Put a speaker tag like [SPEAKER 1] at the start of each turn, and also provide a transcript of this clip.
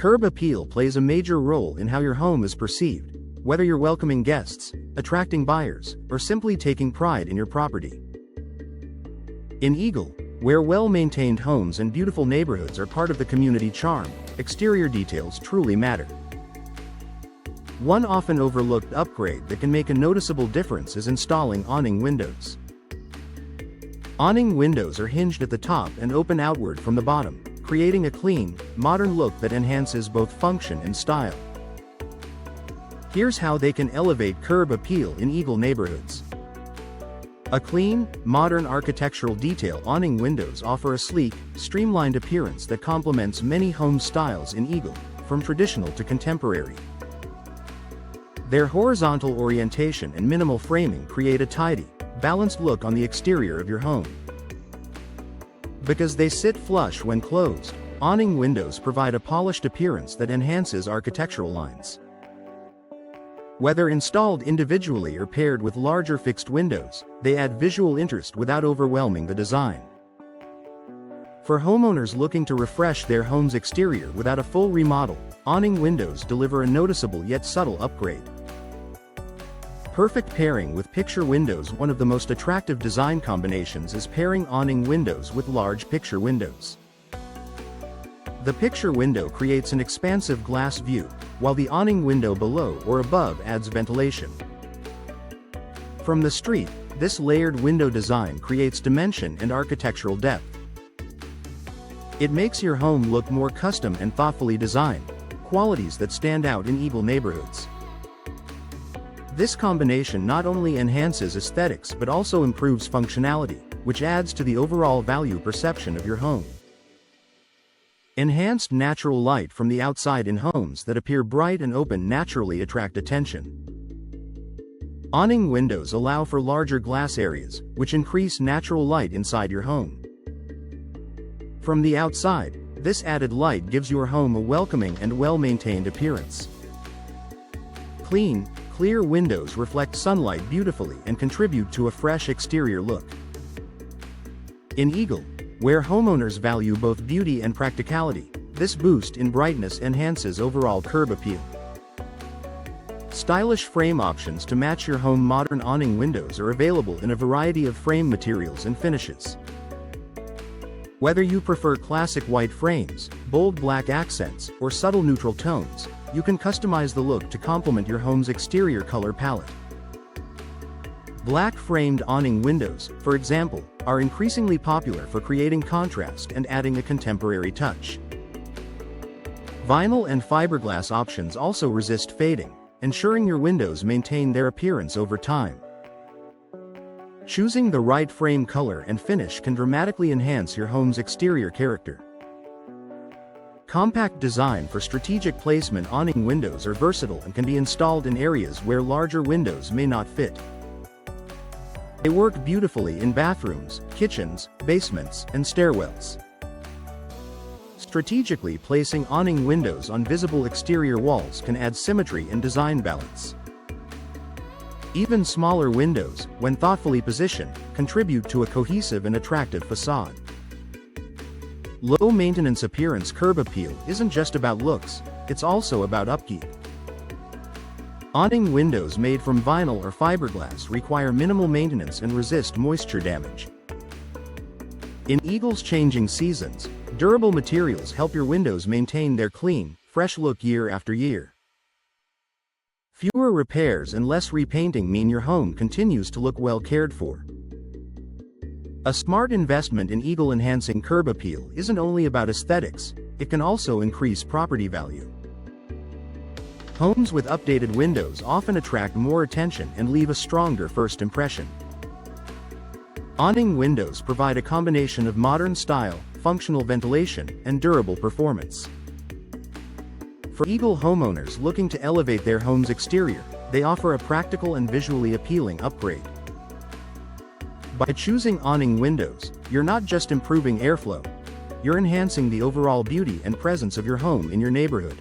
[SPEAKER 1] Curb appeal plays a major role in how your home is perceived, whether you're welcoming guests, attracting buyers, or simply taking pride in your property. In Eagle, where well-maintained homes and beautiful neighborhoods are part of the community charm, exterior details truly matter. One often overlooked upgrade that can make a noticeable difference is installing awning windows. Awning windows are hinged at the top and open outward from the bottom, creating a clean, modern look that enhances both function and style. Here's how they can elevate curb appeal in Eagle neighborhoods. A clean, modern architectural detail. Awning windows offer a sleek, streamlined appearance that complements many home styles in Eagle, from traditional to contemporary. Their horizontal orientation and minimal framing create a tidy, balanced look on the exterior of your home. Because they sit flush when closed, awning windows provide a polished appearance that enhances architectural lines. Whether installed individually or paired with larger fixed windows, they add visual interest without overwhelming the design. For homeowners looking to refresh their home's exterior without a full remodel, awning windows deliver a noticeable yet subtle upgrade. Perfect pairing with picture windows. One of the most attractive design combinations is pairing awning windows with large picture windows. The picture window creates an expansive glass view, while the awning window below or above adds ventilation. From the street, this layered window design creates dimension and architectural depth. It makes your home look more custom and thoughtfully designed, qualities that stand out in Eagle neighborhoods. This combination not only enhances aesthetics but also improves functionality, which adds to the overall value perception of your home. Enhanced natural light from the outside in homes that appear bright and open naturally attract attention. Awning windows allow for larger glass areas, which increase natural light inside your home. From the outside, this added light gives your home a welcoming and well-maintained appearance. Clean, clear windows reflect sunlight beautifully and contribute to a fresh exterior look. In Eagle, where homeowners value both beauty and practicality, this boost in brightness enhances overall curb appeal. Stylish frame options to match your home. Modern awning windows are available in a variety of frame materials and finishes. Whether you prefer classic white frames, bold black accents, or subtle neutral tones, you can customize the look to complement your home's exterior color palette. Black framed awning windows, for example, are increasingly popular for creating contrast and adding a contemporary touch. Vinyl and fiberglass options also resist fading, ensuring your windows maintain their appearance over time. Choosing the right frame color and finish can dramatically enhance your home's exterior character. Compact design for strategic placement. Awning windows are versatile and can be installed in areas where larger windows may not fit. They work beautifully in bathrooms, kitchens, basements, and stairwells. Strategically placing awning windows on visible exterior walls can add symmetry and design balance. Even smaller windows, when thoughtfully positioned, contribute to a cohesive and attractive facade. Low-maintenance appearance. Curb appeal isn't just about looks, it's also about upkeep. Awning windows made from vinyl or fiberglass require minimal maintenance and resist moisture damage. In Eagle's changing seasons, durable materials help your windows maintain their clean, fresh look year after year. Fewer repairs and less repainting mean your home continues to look well cared for. A smart investment in Eagle. Enhancing curb appeal isn't only about aesthetics, it can also increase property value. Homes with updated windows often attract more attention and leave a stronger first impression. Awning windows provide a combination of modern style, functional ventilation, and durable performance. For Eagle homeowners looking to elevate their home's exterior, they offer a practical and visually appealing upgrade. By choosing awning windows, you're not just improving airflow, you're enhancing the overall beauty and presence of your home in your neighborhood.